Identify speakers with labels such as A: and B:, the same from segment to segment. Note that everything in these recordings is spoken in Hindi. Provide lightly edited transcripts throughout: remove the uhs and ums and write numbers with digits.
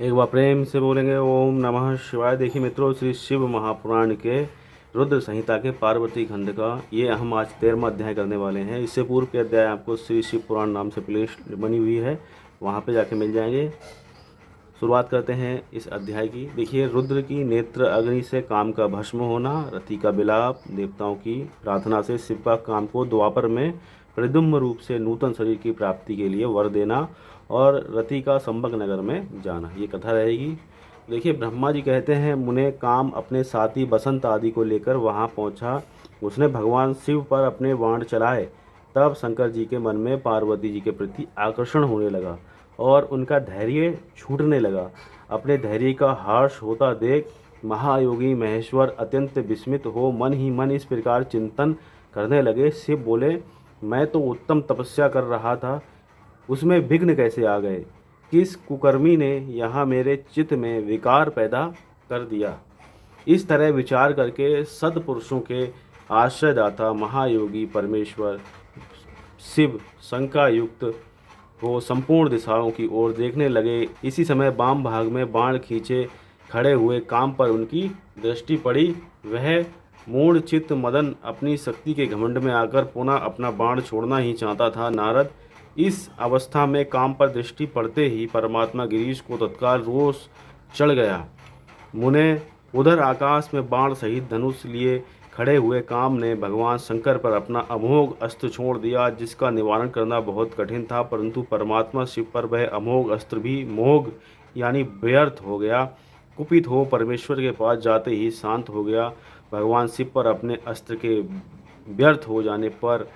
A: एक बार प्रेम से बोलेंगे ओम नमः शिवाय। देखिए मित्रों, श्री शिव महापुराण के रुद्र संहिता के पार्वती खंड का ये हम आज 13वां अध्याय करने वाले हैं। इससे पूर्व के अध्याय आपको श्री शिव पुराण नाम से प्लेलिस्ट बनी हुई है, वहाँ पे जाके मिल जाएंगे। शुरुआत करते हैं इस अध्याय की। देखिए, रुद्र की नेत्र अग्नि से काम का भस्म होना, रति का विलाप, देवताओं की प्रार्थना से शिव का काम को द्वापर में प्रद्युम्न रूप से नूतन शरीर की प्राप्ति के लिए वर देना और रति का संबक नगर में जाना, ये कथा रहेगी। देखिए, ब्रह्मा जी कहते हैं, मुने काम अपने साथी बसंत आदि को लेकर वहाँ पहुँचा। उसने भगवान शिव पर अपने बाण चलाए। तब शंकर जी के मन में पार्वती जी के प्रति आकर्षण होने लगा और उनका धैर्य छूटने लगा। अपने धैर्य का ह्रास होता देख महायोगी महेश्वर अत्यंत विस्मित हो मन ही मन इस प्रकार चिंतन करने लगे। शिव बोले, मैं तो उत्तम तपस्या कर रहा था, उसमें विघ्न कैसे आ गए? किस कुकर्मी ने यहाँ मेरे चित्त में विकार पैदा कर दिया? इस तरह विचार करके सत्पुरुषों के आश्रयदाता महायोगी परमेश्वर शिव शंका युक्त वो संपूर्ण दिशाओं की ओर देखने लगे। इसी समय वाम भाग में बाण खींचे खड़े हुए काम पर उनकी दृष्टि पड़ी। वह मूढ़ चित्त मदन अपनी शक्ति के घमंड में आकर पुनः अपना बाण छोड़ना ही चाहता था। नारद, इस अवस्था में काम पर दृष्टि पड़ते ही परमात्मा गिरीश को तत्काल रोष चढ़ गया। मुने उधर आकाश में बाण सहित धनुष लिए खड़े हुए काम ने भगवान शंकर पर अपना अमोघ अस्त्र छोड़ दिया, जिसका निवारण करना बहुत कठिन था। परंतु परमात्मा शिव पर वह अमोघ अस्त्र भी मोघ यानी व्यर्थ हो गया। कुपित हो परमेश्वर के पास जाते ही शांत हो गया। भगवान शिव पर अपने अस्त्र के व्यर्थ हो जाने पर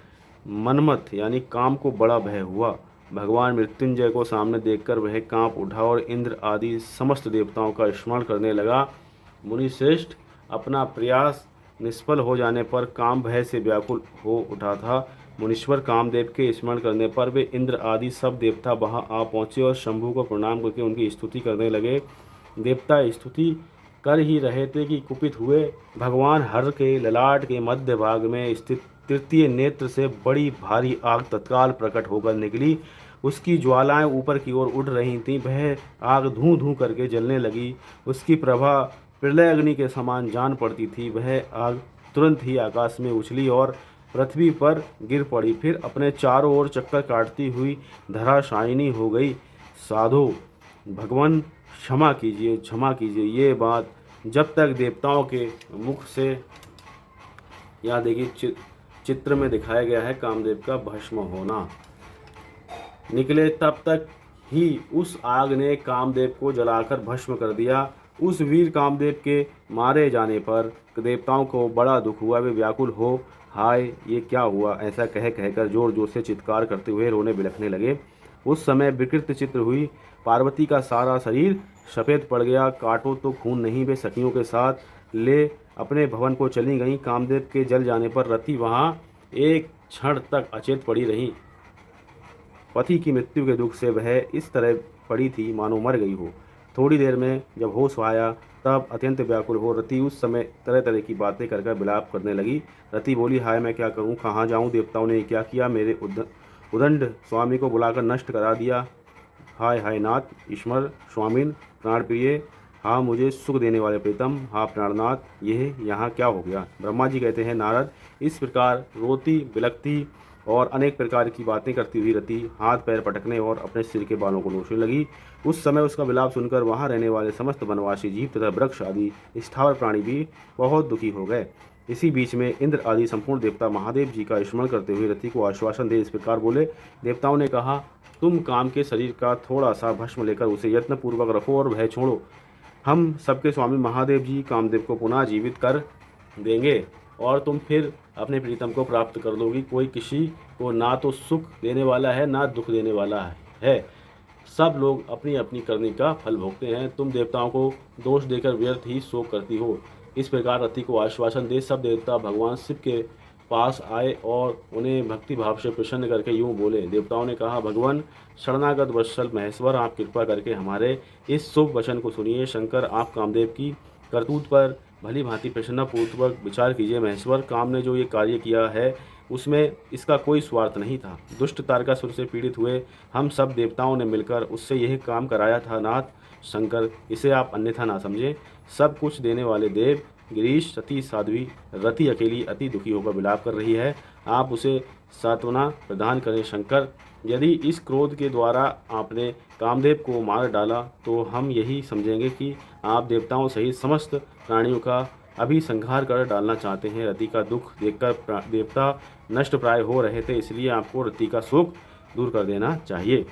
A: मनमथ यानी काम को बड़ा भय हुआ। भगवान मृत्युंजय को सामने देखकर वह कांप उठा और इंद्र आदि समस्त देवताओं का स्मरण करने लगा। मुनिश्रेष्ठ, अपना प्रयास निष्फल हो जाने पर काम भय से व्याकुल हो उठा था। मुनीश्वर कामदेव के स्मरण करने पर वे इंद्र आदि सब देवता वहां आ पहुंचे और शंभु को प्रणाम करके उनकी स्तुति करने लगे। देवता स्तुति कर ही रहे थे कि कुपित हुए। भगवान हर के ललाट के मध्य भाग में स्थित तृतीय नेत्र से बड़ी भारी आग तत्काल प्रकट होकर निकली। उसकी ज्वालाएं ऊपर की ओर उड़ रही थीं। वह आग धूं धूं करके जलने लगी। उसकी प्रभा प्रलय अग्नि के समान जान पड़ती थी। वह आग तुरंत ही आकाश में उछली और पृथ्वी पर गिर पड़ी, फिर अपने चारों ओर चक्कर काटती हुई धराशायिनी हो गई। साधो, भगवान क्षमा कीजिए, क्षमा कीजिए। ये बात जब तक देवताओं के मुख से, यहाँ देखिए चित्र में दिखाया गया है कामदेव का भस्म होना, निकले, तब तक ही उस आग ने कामदेव को जलाकर भस्म कर दिया। उस वीर कामदेव के मारे जाने पर देवताओं को बड़ा दुख हुआ। वे व्याकुल हो, हाय ये क्या हुआ, ऐसा कहकर जोर जोर से चित्कार करते हुए रोने बिलखने लगे। उस समय विकृत चित्र हुई। पार्वती का सारा शरीर सफ़ेद पड़ गया। काटो तो खून नहीं। वे सखियों के साथ ले अपने भवन को चली गईं। कामदेव के जल जाने पर रति वहाँ एक क्षण तक अचेत पड़ी रही। पति की मृत्यु के दुख से वह इस तरह पड़ी थी मानो मर गई हो। थोड़ी देर में जब होश आया तब अत्यंत व्याकुल हो रति उस समय तरह तरह की बातें कर विलाप करने लगी। रति बोली, हाय मैं क्या करूं, कहाँ जाऊं, देवताओं ने क्या किया, मेरे उदंड स्वामी को बुलाकर नष्ट करा दिया। हाय हाय नाथ, ईश्वर, स्वामिन, प्राण प्रिय, हाँ मुझे सुख देने वाले प्रीतम, हाँ प्राणनाथ, यह यहाँ क्या हो गया? ब्रह्मा जी कहते हैं, नारद, इस प्रकार रोती बिलखती और अनेक प्रकार की बातें करती हुई रति हाथ पैर पटकने और अपने सिर के बालों को नोचने लगी। उस समय उसका विलाप सुनकर वहाँ रहने वाले समस्त वनवासी जीव तथा वृक्ष आदि स्थावर प्राणी भी बहुत दुखी हो गए। इसी बीच में इंद्र आदि संपूर्ण देवता महादेव जी का स्मरण करते हुए रति को आश्वासन दे इस प्रकार बोले। देवताओं ने कहा, तुम काम के शरीर का थोड़ा सा भस्म लेकर उसे यत्नपूर्वक रखो और भय छोड़ो। हम सबके स्वामी महादेव जी कामदेव को पुनः जीवित कर देंगे और तुम फिर अपने प्रीतम को प्राप्त कर लोगी। कोई किसी को ना तो सुख देने वाला है ना दुख देने वाला है। सब लोग अपनी अपनी करनी का फल भोगते हैं। तुम देवताओं को दोष देकर व्यर्थ ही शोक करती हो। इस प्रकार रति को आश्वासन दे सब देवता भगवान शिव के पास आए और उन्हें भक्ति भाव से प्रसन्न करके यूँ बोले। देवताओं ने कहा, भगवान शरणागत वत्सल महेश्वर, आप कृपा करके हमारे इस शुभ वचन को सुनिए। शंकर, आप कामदेव की करतूत पर भली भांति प्रसन्नपूर्वक विचार कीजिए। महेश्वर, काम ने जो ये कार्य किया है उसमें इसका कोई स्वार्थ नहीं था। दुष्ट तारकासुर से पीड़ित हुए हम सब देवताओं ने मिलकर उससे यह काम कराया था। नाथ, शंकर, इसे आप अन्यथा ना समझें। सब कुछ देने वाले देव गिरीश, सती साध्वी रति अकेली अति दुखी होकर विलाप कर रही है। आप उसे सांत्वना प्रदान करें शंकर। यदि इस क्रोध के द्वारा आपने कामदेव को मार डाला तो हम यही समझेंगे कि आप देवताओं सहित समस्त प्राणियों का अभी संहार कर डालना चाहते हैं। रति का दुख देखकर देवता नष्ट प्राय हो रहे थे, इसलिए आपको रति का शोक दूर कर देना चाहिए।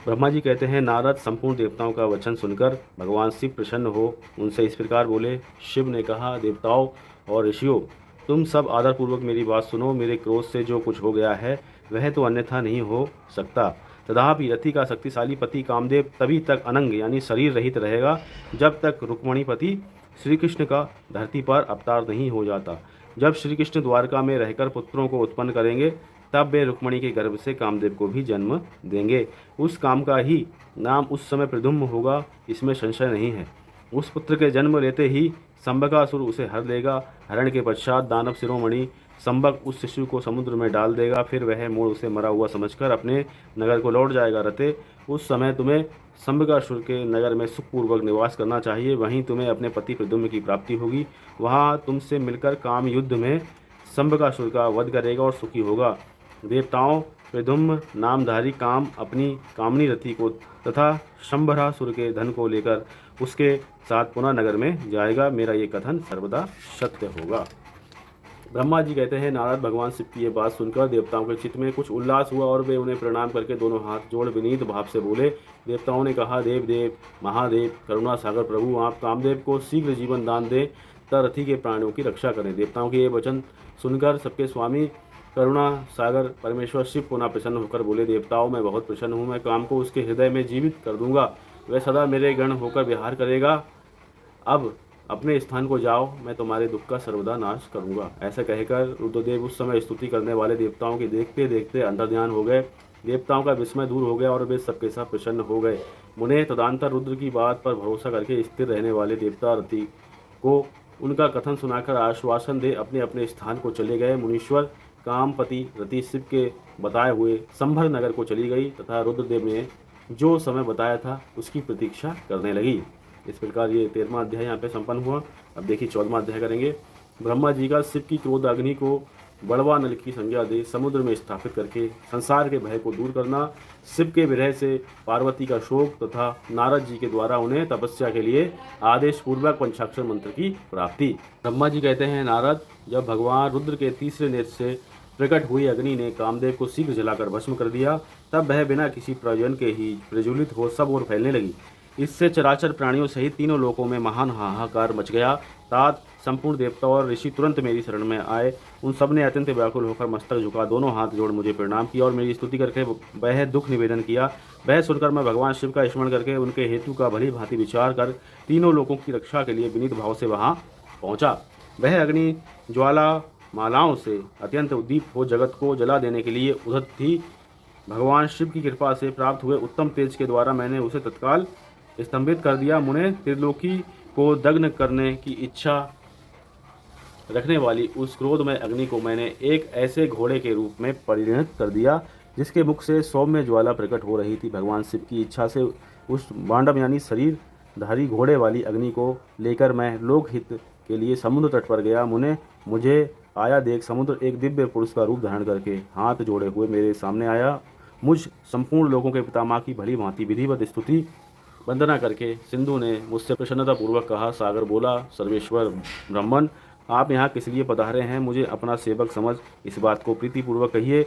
A: ब्रह्मा जी कहते हैं, नारद संपूर्ण देवताओं का वचन सुनकर भगवान शिव प्रसन्न हो उनसे इस प्रकार बोले। शिव ने कहा, देवताओं और ऋषियों, तुम सब आदरपूर्वक मेरी बात सुनो। मेरे क्रोध से जो कुछ हो गया है वह तो अन्यथा नहीं हो सकता। तथापि रति का शक्तिशाली पति कामदेव तभी तक अनंग यानी शरीर रहित रहेगा जब तक रुक्मणीपति श्री कृष्ण का धरती पर अवतार नहीं हो जाता। जब श्री कृष्ण द्वारका में रहकर पुत्रों को उत्पन्न करेंगे तब वे रुक्मणी के गर्भ से कामदेव को भी जन्म देंगे। उस काम का ही नाम उस समय प्रद्युम्न होगा, इसमें संशय नहीं है। उस पुत्र के जन्म लेते ही संबकासुर उसे हर लेगा। हरण के पश्चात दानव शिरोमणि संबक उस शिशु को समुद्र में डाल देगा। फिर वह मोड़ उसे मरा हुआ समझकर अपने नगर को लौट जाएगा। रते, उस समय तुम्हें संबकासुर के नगर में सुखपूर्वक निवास करना चाहिए। वहीं तुम्हें अपने पति प्रद्युम्न की प्राप्ति होगी। वहाँ तुमसे मिलकर काम युद्ध में संबकासुर का वध करेगा और सुखी होगा। देवताओं, प्रद्युम्न नामधारी काम अपनी कामनी रति को तथा शंभरासुर के धन को लेकर उसके साथ पुनः नगर में जाएगा। मेरा ये कथन सर्वदा सत्य होगा। ब्रह्मा जी कहते हैं, नारद भगवान शिव की ये बात सुनकर देवताओं के चित्त में कुछ उल्लास हुआ और वे उन्हें प्रणाम करके दोनों हाथ जोड़ विनीत भाव से बोले। देवताओं ने कहा, देव देव महादेव करुणा सागर प्रभु, आप कामदेव को शीघ्र जीवन दान दें तथा रति के प्राणियों की रक्षा करें। देवताओं के ये वचन सुनकर सबके स्वामी करुणा सागर परमेश्वर शिव पुनः प्रसन्न होकर बोले, देवताओं, मैं बहुत प्रसन्न हूँ। मैं काम को उसके हृदय में जीवित कर दूंगा। वह सदा मेरे गण होकर विहार करेगा। अब अपने स्थान को जाओ, मैं तुम्हारे दुख का सर्वदा नाश करूंगा। ऐसा कहकर रुद्रदेव उस समय स्तुति करने वाले देवताओं के देखते देखते अंतर्ध्यान हो गए। देवताओं का विस्मय दूर हो गया और वे सबके साथ प्रसन्न हो गए। मुने तदंतर रुद्र की बात पर भरोसा करके स्थिर रहने वाले देवता रति को उनका कथन सुनाकर आश्वासन दे अपने अपने स्थान को चले गए। मुनीश्वर कामपति रति शिव के बताए हुए संभर नगर को चली गई तथा रुद्रदेव ने जो समय बताया था उसकी प्रतीक्षा करने लगी। इस प्रकार ये 13वां अध्याय यहाँ पे संपन्न हुआ। अब देखिए 14वां अध्याय करेंगे। ब्रह्मा जी का शिव की क्रोध अग्नि को बड़वा नल की संज्ञा दे समुद्र में स्थापित करके संसार के भय को दूर करना, शिव के विरह से पार्वती का शोक तथा नारद जी के द्वारा उन्हें तपस्या के लिए आदेश पूर्वक पंचाक्षर मंत्र की प्राप्ति। ब्रह्मा जी कहते हैं, नारद, जब भगवान रुद्र के तीसरे नेत्र से प्रकट हुई अग्नि ने कामदेव को शीघ्र जलाकर भस्म कर दिया, तब वह बिना किसी प्रयोजन के ही प्रज्वलित हो सब ओर फैलने लगी। इससे चराचर प्राणियों सहित तीनों लोकों में महान हाहाकार मच गया। तात संपूर्ण देवता और ऋषि तुरंत मेरी शरण में आए। उन सब ने अत्यंत व्याकुल होकर मस्तक झुका, दोनों हाथ जोड़ मुझे प्रणाम किया और मेरी स्तुति करके वह दुख निवेदन किया। वह सुनकर मैं भगवान शिव का स्मरण करके उनके हेतु का भली भांति विचार कर तीनों लोकों की रक्षा के लिए विनीत भाव से वहाँ पहुँचा। वह अग्नि ज्वाला मालाओं से अत्यंत उद्दीप्त हो जगत को जला देने के लिए उद्धत थी। भगवान शिव की कृपा से प्राप्त हुए उत्तम तेज के द्वारा मैंने उसे तत्काल स्तंभित कर दिया। मुने, त्रिलोकी को दग्न करने की इच्छा रखने वाली उस क्रोधमय अग्नि को मैंने एक ऐसे घोड़े के रूप में परिणत कर दिया जिसके मुख से सौम्य ज्वाला प्रकट हो रही थी। भगवान शिव की इच्छा से उस बांडव यानी शरीरधारी घोड़े वाली अग्नि को लेकर मैं लोकहित के लिए समुद्र तट पर गया। मुने, मुझे आया देख समुद्र एक दिव्य पुरुष का रूप धारण करके हाथ जोड़े हुए मेरे सामने आया। मुझ संपूर्ण लोगों के पितामह की भली भांति विधिवत स्तुति वंदना करके सिंधु ने मुझसे प्रसन्नतापूर्वक कहा। सागर बोला, सर्वेश्वर ब्राह्मण, आप यहाँ किस लिए पधारे हैं? मुझे अपना सेवक समझ इस बात को प्रीतिपूर्वक कहिए।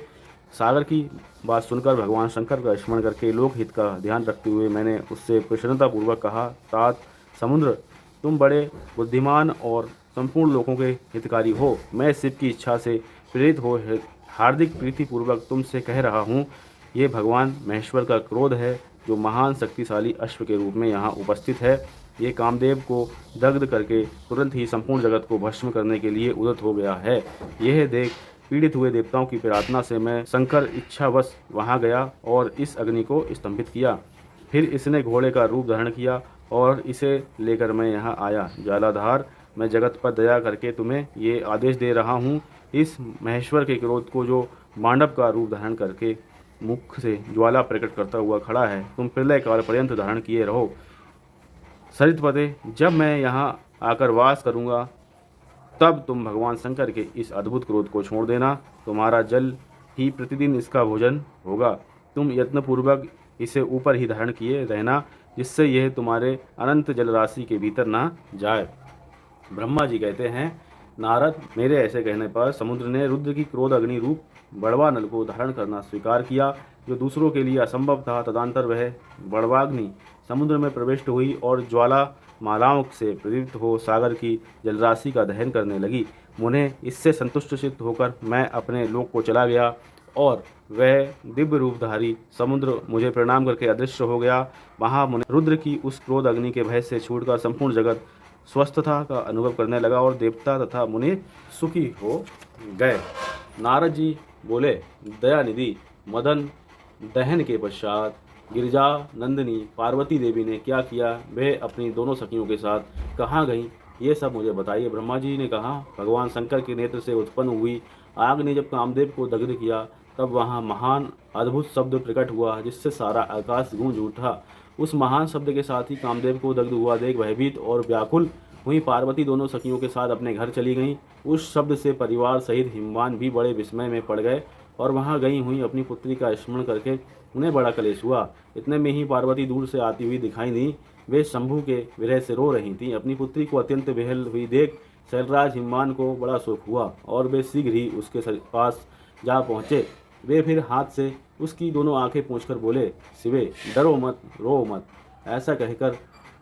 A: सागर की बात सुनकर भगवान शंकर का स्मरण करके लोकहित का ध्यान रखते हुए मैंने उससे प्रसन्नतापूर्वक कहा, तात समुद्र, तुम बड़े बुद्धिमान और संपूर्ण लोगों के हितकारी हो। मैं शिव की इच्छा से प्रेरित हो हार्दिक प्रीतिपूर्वक तुमसे कह रहा हूँ, ये भगवान महेश्वर का क्रोध है जो महान शक्तिशाली अश्व के रूप में यहाँ उपस्थित है। ये कामदेव को दग्ध करके तुरंत ही संपूर्ण जगत को भस्म करने के लिए उद्यत हो गया है। यह देख पीड़ित हुए देवताओं की प्रार्थना से मैं शंकर इच्छावश वहाँ गया और इस अग्नि को स्तंभित किया। फिर इसने घोड़े का रूप धारण किया और इसे लेकर मैं यहाँ आया। जालाधार, मैं जगत पर दया करके तुम्हें ये आदेश दे रहा हूँ, इस महेश्वर के क्रोध को जो मांडव का रूप धारण करके मुख से ज्वाला प्रकट करता हुआ खड़ा है। तुम प्रलय काल पर्यंत धारण किए रहो। सरितपते, जब मैं यहाँ आकर वास करूँगा तब तुम भगवान शंकर के इस अद्भुत क्रोध को छोड़ देना। तुम्हारा जल ही प्रतिदिन इसका भोजन होगा। तुम यत्नपूर्वक इसे ऊपर ही धारण किए रहना, जिससे यह तुम्हारे अनंत जल राशि के भीतर ना जाए। ब्रह्मा जी कहते हैं, नारद, मेरे ऐसे कहने पर समुद्र ने रुद्र की क्रोध अग्नि रूप बड़वा नल को धारण करना स्वीकार किया, जो दूसरों के लिए असंभव था। तदंतर वह बड़वाग्नि समुद्र में प्रविष्ट हुई और ज्वाला मालाओं से प्रदीप्त हो सागर की जलराशि का दहन करने लगी। मुने, इससे संतुष्ट चित्त होकर मैं अपने लोक को चला गया और वह दिव्य रूपधारी समुद्र मुझे प्रणाम करके अदृश्य हो गया। वहाँ मुने रुद्र की उस क्रोध अग्नि के भय से छूटकर संपूर्ण जगत स्वस्थता का अनुभव करने लगा और देवता तथा मुनि सुखी हो गए। नारद जी बोले, दयानिधि, मदन दहन के पश्चात गिरिजा नंदिनी पार्वती देवी ने क्या किया? वे अपनी दोनों सखियों के साथ कहाँ गईं? ये सब मुझे बताइए। ब्रह्मा जी ने कहा, भगवान शंकर के नेत्र से उत्पन्न हुई आग ने जब कामदेव को दग्ध किया, तब वहाँ महान अद्भुत शब्द प्रकट हुआ, जिससे सारा आकाश गूंज उठा। उस महान शब्द के साथ ही कामदेव को दग्ध हुआ देख भयभीत और व्याकुल हुई पार्वती दोनों सखियों के साथ अपने घर चली गईं। उस शब्द से परिवार सहित हिमवान भी बड़े विस्मय में पड़ गए और वहां गई हुई अपनी पुत्री का स्मरण करके उन्हें बड़ा क्लेश हुआ। इतने में ही पार्वती दूर से आती हुई दिखाई दी। वे शंभु के विरह से रो रही थीं। अपनी पुत्री को अत्यंत विहल हुई देख शैलराज हिमवान को बड़ा शोक हुआ और वे शीघ्र ही उसके पास जा पहुँचे। वे फिर हाथ से उसकी दोनों आंखें पोंछकर बोले, शिवे, डरो मत, रो मत। ऐसा कहकर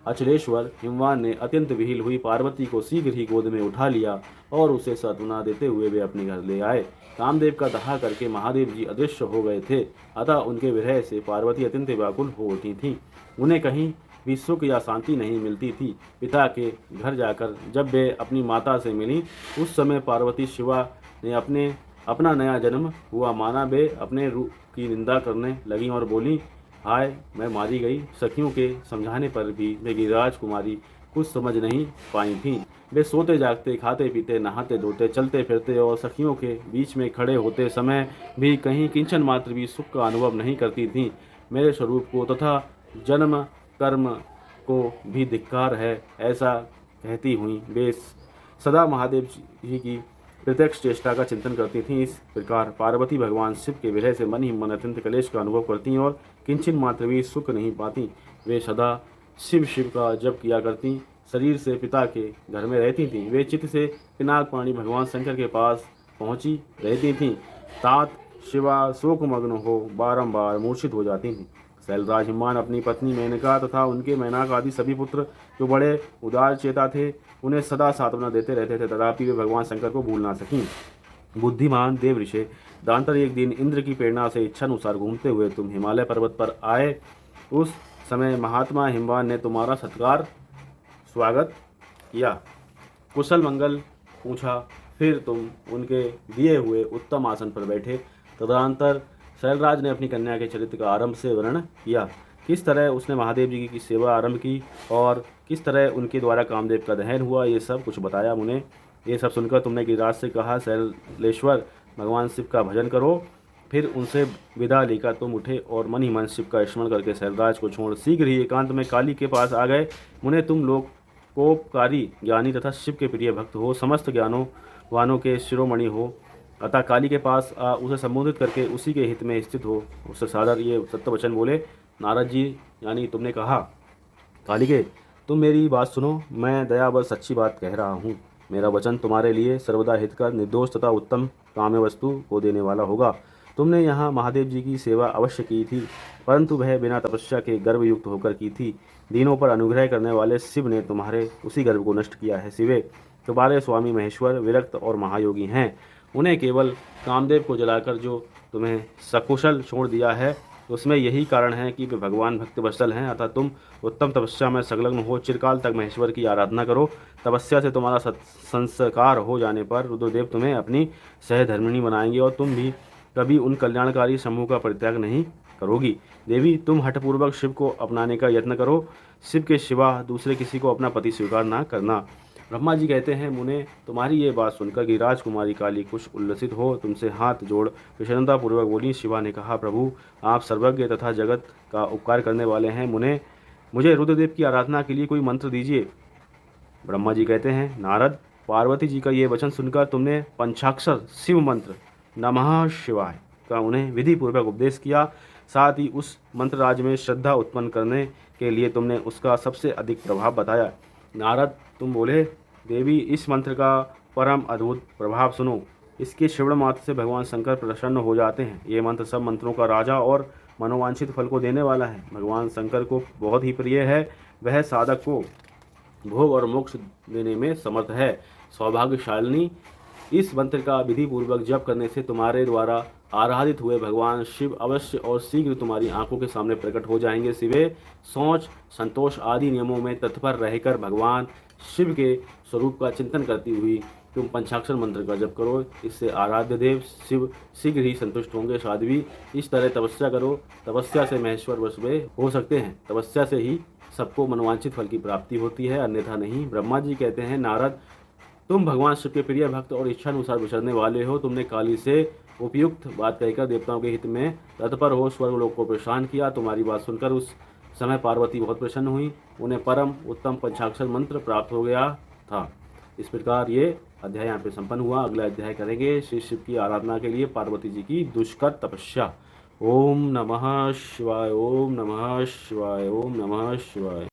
A: अचलेश्वर हिमवान ने अत्यंत विहिल हुई पार्वती को शीघ्र ही गोद में उठा लिया और उसे सांत्वना देते हुए वे अपने घर ले आए। कामदेव का दाह करके महादेव जी अदृश्य हो गए थे, अतः उनके विरह से पार्वती अत्यंत व्याकुल हो उठी थीं। उन्हें कहीं भी सुख या शांति नहीं मिलती थी। पिता के घर जाकर जब वे अपनी माता से मिली, उस समय पार्वती शिवा ने अपना नया जन्म हुआ माना वे अपने रूप की निंदा करने लगी और बोली, हाय, मैं मारी गई। सखियों के समझाने पर भी वे गिरिराज कुमारी कुछ समझ नहीं पाई थीं। वे सोते जागते, खाते पीते, नहाते धोते, चलते फिरते और सखियों के बीच में खड़े होते समय भी कहीं किंचन मात्र भी सुख का अनुभव नहीं करती थीं। मेरे स्वरूप को तथा जन्म कर्म को भी धिक्कार है, ऐसा कहती हुई वे सदा महादेव जी की प्रत्यक्ष चेष्टा का चिंतन करती थीं। इस प्रकार पार्वती भगवान शिव के विरह से मन ही मन अत्यंत क्लेश का अनुभव करती और किंचन मात्र भी सुख नहीं पाती। वे सदा शिव शिव का जप किया करती, शरीर से पिता के घर में रहती थीं। वे चित्त से पिनाक पाणी भगवान शंकर के पास पहुंची रहती थीं। तात शिवा शोकमग्न हो बारंबार मूर्छित हो जाती थीं। शैलराज हिमवान अपनी पत्नी मेनका तथा उनके मैनाक आदि सभी पुत्र जो बड़े उदार चेता थे, उन्हें सदा सांत्वना देते रहते थे, तथापि वे भगवान शंकर को भूल ना सकीं। बुद्धिमान देव ऋषि दांतर एक दिन इंद्र की प्रेरणा से इच्छानुसार घूमते हुए तुम हिमालय पर्वत पर आए। उस समय महात्मा हिमवान ने तुम्हारा सत्कार स्वागत किया, कुशल मंगल पूछा। फिर तुम उनके दिए हुए उत्तम आसन पर बैठे। तदनंतर शैलराज ने अपनी कन्या के चरित्र का आरंभ से वर्णन किया, किस तरह उसने महादेव जी की सेवा आरंभ की और किस तरह उनके द्वारा कामदेव का दहन हुआ, ये सब कुछ बताया। मुने, ये सब सुनकर तुमने गिरिराज से कहा, शैलेश्वर, भगवान शिव का भजन करो। फिर उनसे विदा लेकर तुम उठे और मन ही मन शिव का स्मरण करके शैलराज को छोड़ शीघ्र ही एकांत में काली के पास आ गए। मुने, तुम लोग कोपकारी ज्ञानी तथा शिव के प्रिय भक्त हो, समस्त ज्ञानों वानों के शिरोमणि हो, अतः काली के पास उसे संबोधित करके उसी के हित में स्थित हो। उससे सादर ये सत्य वचन बोले, नारद जी, यानी तुमने कहा, कालिके, तुम मेरी बात सुनो, मैं दयाबल सच्ची बात कह रहा हूँ। मेरा वचन तुम्हारे लिए सर्वदा हितकर, निर्दोष तथा उत्तम काम्य वस्तु को देने वाला होगा। तुमने यहाँ महादेव जी की सेवा अवश्य की थी, परंतु वह बिना तपस्या के गर्वयुक्त होकर की थी। दीनों पर अनुग्रह करने वाले शिव ने तुम्हारे उसी गर्व को नष्ट किया है। शिवे, तुम्हारे स्वामी महेश्वर विरक्त और महायोगी हैं। उन्हें केवल कामदेव को जलाकर जो तुम्हें सकुशल छोड़ दिया है, उसमें यही कारण है कि वे भगवान भक्त वत्सल हैं। अतः तुम उत्तम तपस्या में संलग्न हो, चिरकाल तक महेश्वर की आराधना करो। तपस्या से तुम्हारा संस्कार हो जाने पर रुद्रदेव तुम्हें अपनी सहधर्मिणी बनाएंगे और तुम भी कभी उन कल्याणकारी समूह का परित्याग नहीं करोगी। देवी, तुम हठपूर्वक शिव को अपनाने का यत्न करो। शिव के सिवा दूसरे किसी को अपना पति स्वीकार ना करना। ब्रह्मा जी कहते हैं, मुने तुम्हारी ये बात सुनकर कि राजकुमारी काली कुछ उल्लसित हो तुमसे हाथ जोड़ प्रसन्नतापूर्वक बोली। शिवा ने कहा, प्रभु आप सर्वज्ञ तथा जगत का उपकार करने वाले हैं, मुने मुझे रुद्रदेव की आराधना के लिए कोई मंत्र दीजिए। ब्रह्मा जी कहते हैं, नारद पार्वती जी का ये वचन सुनकर तुमने पंचाक्षर शिव मंत्र नमः शिवाय का उन्हें विधि पूर्वक उपदेश किया। साथ ही उस मंत्र राज में श्रद्धा उत्पन्न करने के लिए तुमने उसका सबसे अधिक प्रभाव बताया। नारद तुम बोले, देवी इस मंत्र का परम अद्भुत प्रभाव सुनो। इसके श्रवण मात्र से भगवान शंकर प्रसन्न हो जाते हैं। ये मंत्र सब मंत्रों का राजा और मनोवांछित फल को देने वाला है। भगवान शंकर को बहुत ही प्रिय है। वह साधक को भोग और मोक्ष देने में समर्थ है। सौभाग्यशालिनी, इस मंत्र का विधि पूर्वक जप करने से तुम्हारे द्वारा आराधित हुए भगवान शिव अवश्य और शीघ्र तुम्हारी आंखों के सामने प्रकट हो जाएंगे। शिवे, शौच संतोष आदि नियमों में तत्पर रहकर भगवान शिव के स्वरूप का चिंतन करती हुई तुम पंचाक्षर मंत्र का जप करो। इससे आराध्य देव शिव शीघ्र ही संतुष्ट होंगे। साध्वी, इस तरह तपस्या करो। तपस्या से महेश्वर वश हो सकते हैं। तपस्या से ही सबको मनोवांछित फल की प्राप्ति होती है, अन्यथा नहीं। ब्रह्मा जी कहते हैं, नारद तुम भगवान शिव के प्रिय भक्त और इच्छानुसार विचरने वाले हो। तुमने काली से उपयुक्त बात कहकर देवताओं के हित में तत्पर हो स्वर्गलोक को परेशान किया। तुम्हारी बात सुनकर उस समय पार्वती बहुत प्रसन्न हुई। उन्हें परम उत्तम पंचाक्षर मंत्र प्राप्त हो गया था। इस प्रकार ये अध्याय यहाँ पे संपन्न हुआ। अगला अध्याय करेंगे श्री शिव की आराधना के लिए पार्वती जी की दुष्कर तपस्या। ओम नमः शिवाय, ओम नमः शिवाय, ओम नमः शिवाय।